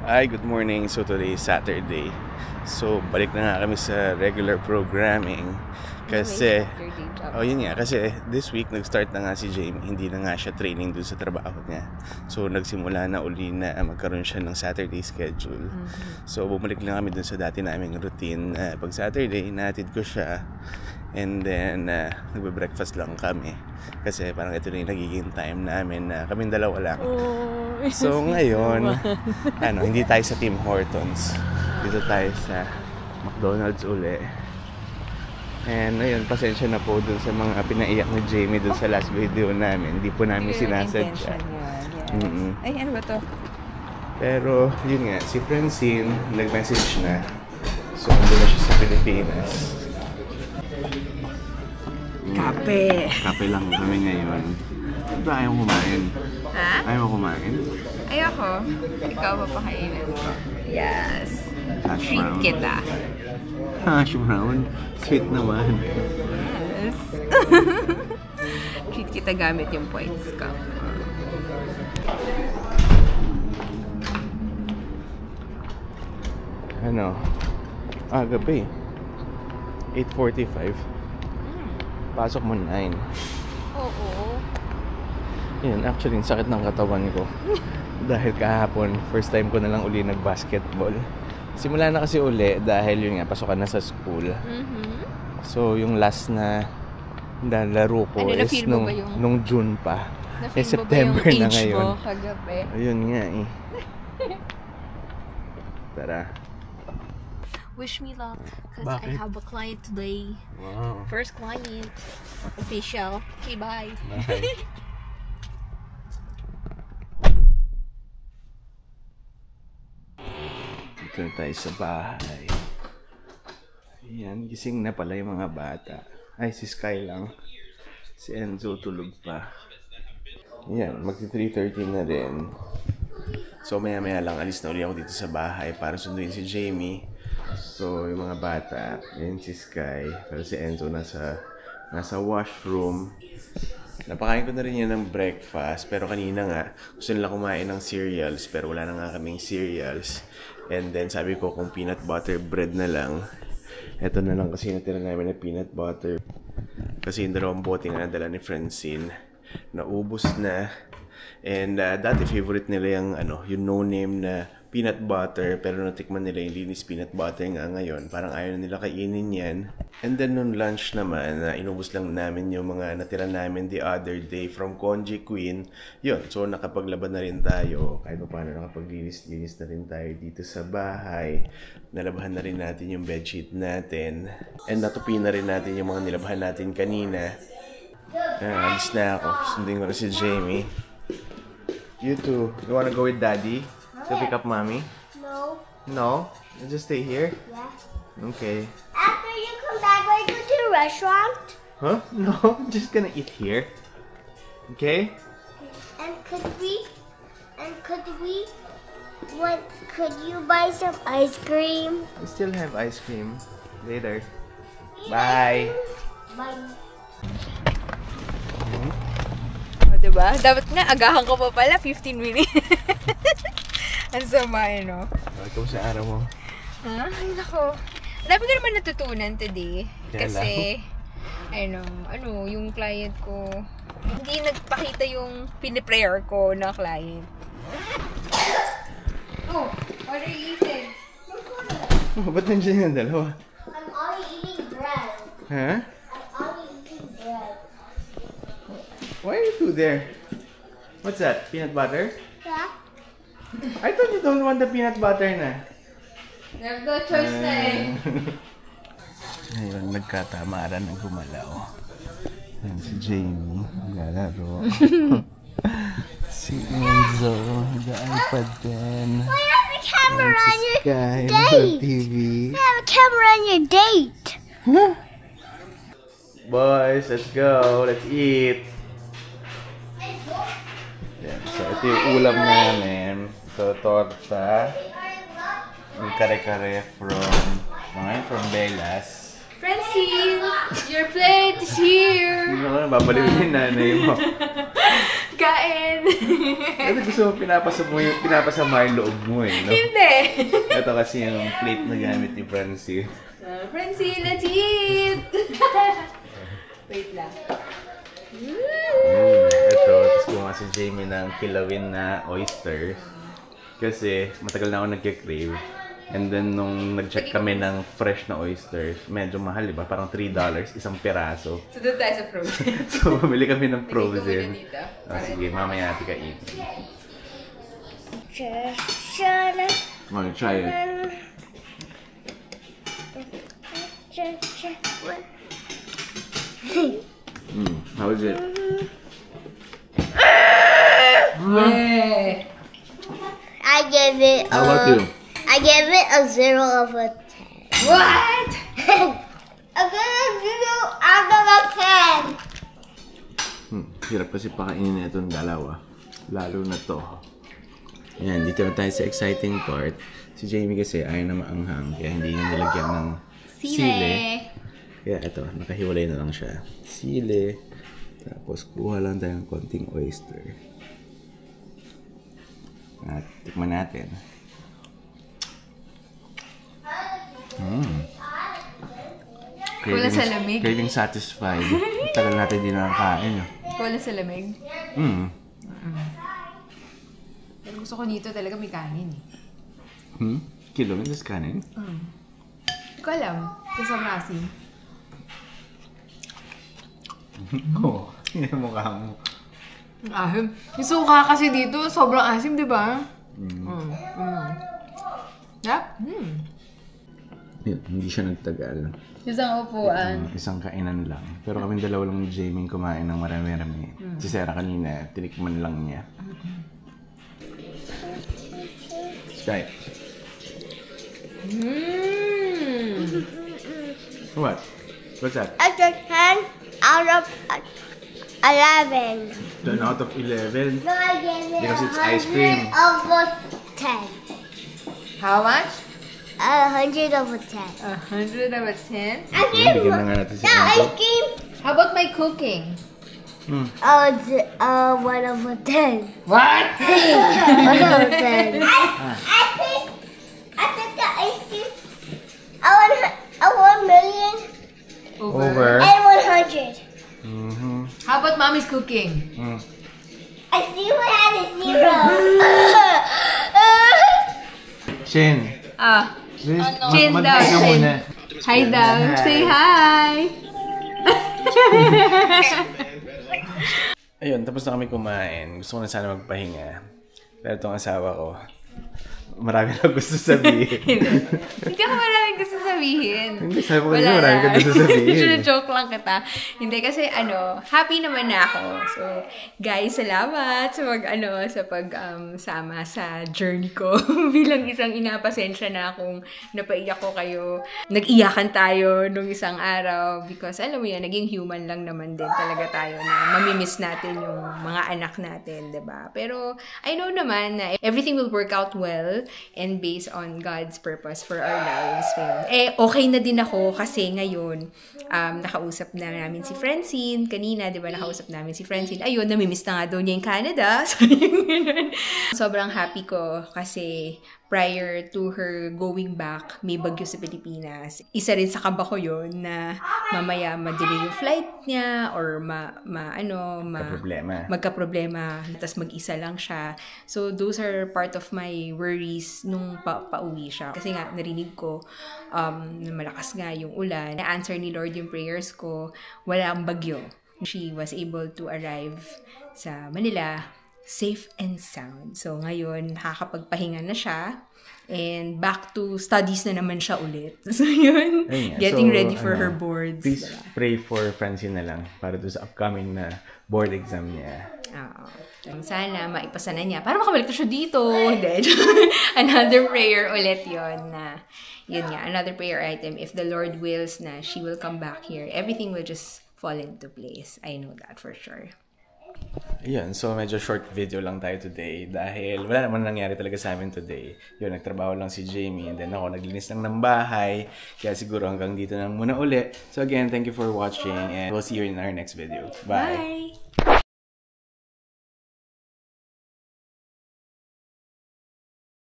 Hi, good morning. So today is Saturday. So balik na nga kami sa regular programming. Kasi, yun nga, kasi this week nag-start na nga si Jamie. Hindi na nga siya training dun sa trabaho niya. So nagsimula na uli na magkaroon siya ng Saturday schedule. So bumalik lang kami dun sa dati naming routine. Pag Saturday, nahatid ko siya. And then, nagbe-breakfast lang kami. Kasi parang ito na yung nagiging time namin na kaming dalawa lang. So ngayon, hindi tayo sa Tim Hortons. Dito tayo sa McDonald's uli. And ayun, pasensya na po dun sa mga pinaiyak ni Jamie dun sa last video namin. Hindi po namin sinasadya. Ay, ano ba to? Pero yun nga, si Francine nag-message na. So andun na siya sa Pilipinas. Kape! Kape lang kami ngayon. Ito ayaw kumain. Ha? Ayaw kumain? Ayoko. Ikaw ba pakainin mo? Yes. Hash Treat brown. kita. Hash brown? Sweet naman. Yes. Treat kita gamit yung points ko. Gabi. 8:45. Pasok mo 9. Oo. Yun, actually, sakit ng katawan ko. Dahil kahapon, first time ko na lang uli nag-basketball. Simula na kasi uli dahil yun nga, pasokan na sa school. So, yung last na laro ko is nung June pa. September na ngayon. Kagabi? Ayun nga eh. Tara. Wish me luck, because Bakit? I have a client today. Wow. First client. Official. Okay, bye. Bye. Dito na tayo sa bahay. Ayan, gising na pala yung mga bata. Ay, si Sky lang. Si Enzo tulog pa. Ayan, magti 3:30 na rin. So maya-maya lang alis na uli ako dito sa bahay para sunduin si Jamie. So yung mga bata, ayan si Sky. Pero si Enzo nasa washroom. Napakain ko na rin yan ng breakfast. Pero kanina nga, gusto nila kumain ng cereals. Pero wala na nga kaming cereals. And then sabi ko kung peanut butter bread na lang. Ito na lang kasi natira namin na peanut butter. Kasi yung dalawang bote nga nadala ni Francine, naubos na. And dati favorite nila yung no-name na peanut butter. Pero natikman nila yung linis peanut butter nga ngayon. Parang ayaw na nila kainin yan. And then nung lunch naman, inubos lang namin yung mga natira namin the other day from Konji Queen. Yun, so nakapaglaban na rin tayo. Kahit pa paano nakapaglinis-linis na rin tayo dito sa bahay. Nalabahan na rin natin yung bedsheet natin. And natupi na rin natin yung mga nilabahan natin kanina. Alis na ako. Sundin ko na si Jamie. You too. You wanna go with Daddy? To pick up Mommy? No. No? You just stay here? Yeah. Okay. After you come back, we're going to the restaurant. Huh? No, I'm just gonna eat here. Okay? And could you buy some ice cream? We still have ice cream. Later. Bye. Bye. Diba? Dapat nga, agahan ko pa pala, 15 minutes. Ang sama, no? Ikaw sa araw mo. Ha? Ay, nako. Dapat ko naman natutunan today. Kaya Kasi, yung client ko, hindi nagpakita yung piniprayer ko na client. Oh, what are you eating? Oh, ba't nandiyan yung dalawa? I'm already eating bread. Huh? I'm already eating bread. Why are you two there? What's that? Peanut butter? Yeah. I thought you don't want the peanut butter na. You have no choice na eh. Ngayon, nagkatamaran ng gumalaw. Yan si Jamie, naglalaro. Si Enzo, nag-iPad din. We have a camera on your Sky, date. TV. We have a camera on your date. Huh? Boys, let's go. Let's eat. Yan. So, ito yung ulam namin. So, torta. Yung kare-kare from Belas. Francine, your plate is here! Hindi ko na babaliw yung nanay mo. Kain! Ito gusto mo pinapasama yung loob mo eh, no? Hindi! Ito kasi yung plate na gamit ni Francine. Francine, let's eat! Wait lang. Ito, tapos kuha si Jamie ng kilawin na oysters. Kasi matagal na ako nagkikrave. And then nung nag-check kami ng fresh na oysters, medyo mahal, diba? Parang $3, isang piraso. So doon tayo sa frozen. So bumili kami ng frozen. Lagay ko muna dito. Sige, mamaya natin kain. Okay, try it. How is it? Yay! I give it How about you? I give it a 0 of a 10. What? I give it a 0 out of a 10. Hirap kasi pakainin na itong dalawa. Lalo na to. Ayan, dito na tayo sa exciting part. Si Jamie kasi ayaw na maanghang, kaya hindi niya nilagyan ng sile. Kaya ito, nakahiwalay na lang siya. Sile. Tapos kuha lang tayo ng konting oyster. At tikman natin. Wala sa lamig. Craving satisfied. Tagal natin din nakakain. Wala sa lamig. Pero gusto ko dito talaga may kanin eh. Kilo, may kanin? Hindi ko alam. Kasi ang asin. Oo. Yung mukha mo. Ahim. Yung suka kasi dito, sobrang asim, di ba? Yep. Hindi siya nagtagal. Isang upuan. Isang kainan lang. Pero kami dalawa lang ni Jamie kumain ng marami-rami. Si Sarah kanina, tinikman lang niya. Sky. What? What's that? It's a 10 out of 11. 10 out of 11. No, I gave it Because it's 100 ice cream. over 10. How much? 100 over 10. 100 out of 10. I gave Bigyan na it nga natin si no, Enzo. ice cream. How about my cooking? Oh, it's 1 over 10. What? 1 over 10. I think the ice cream. I want 1 million Over. and 100. How about mommy's cooking? I see what had a 0. Shin. Chin daw, Mag-hi ka Chin. muna. Hi daw. Say hi. Ayun, tapos na kami kumain. Gusto ko na sana magpahinga. Pero itong asawa ko, marami na gusto sabihin. Hindi ako maraming gusto sabihin. Hindi, sabi ko kanina marami ka gusto sabihin. Joke lang kita. Hindi kasi happy naman na ako. So, guys, salamat sa sama sa journey ko. Bilang isang inapasensya na akong napaiyak ko kayo. Nag-iyakan tayo nung isang araw because alam mo yan, naging human lang naman din talaga tayo na mamimiss natin yung mga anak natin, 'di ba? Pero I know naman na everything will work out well and based on God's purpose for our lives. Okay na din ako kasi ngayon, nakausap na namin si Francine. Kanina, di ba, nakausap namin si Francine. Ayun, namimiss na nga daw niya yung Canada. So, sobrang happy ko kasi prior to her going back, may bagyo sa Pilipinas. Isa rin sa kaba ko yun na mamaya ma-delay yung flight niya or magka-problema. Tapos mag-isa lang siya. So, those are part of my worries nung pauwi siya. Kasi nga, narinig ko malakas nga yung ulan. Na-answer ni Lord yung prayers ko. Walang bagyo. She was able to arrive sa Manila safe and sound. So, ngayon, nakakapagpahinga na siya. And back to studies na naman siya ulit. So, yun. Getting ready for her boards. Please pray for Francine na lang para doon sa upcoming na board exam niya. Sana maipasa na niya. Para makabalik na siya dito. Another prayer ulit yon na yun nga, another prayer item. If the Lord wills na she will come back here, everything will just fall into place. I know that for sure. Ayan, so medyo short video lang tayo today dahil wala naman nangyari talaga sa amin today. Yun, nagtrabaho lang si Jamie and then ako naglinis lang ng bahay. Kaya siguro hanggang dito na muna uli. So again, thank you for watching and we'll see you in our next video. Bye! Bye!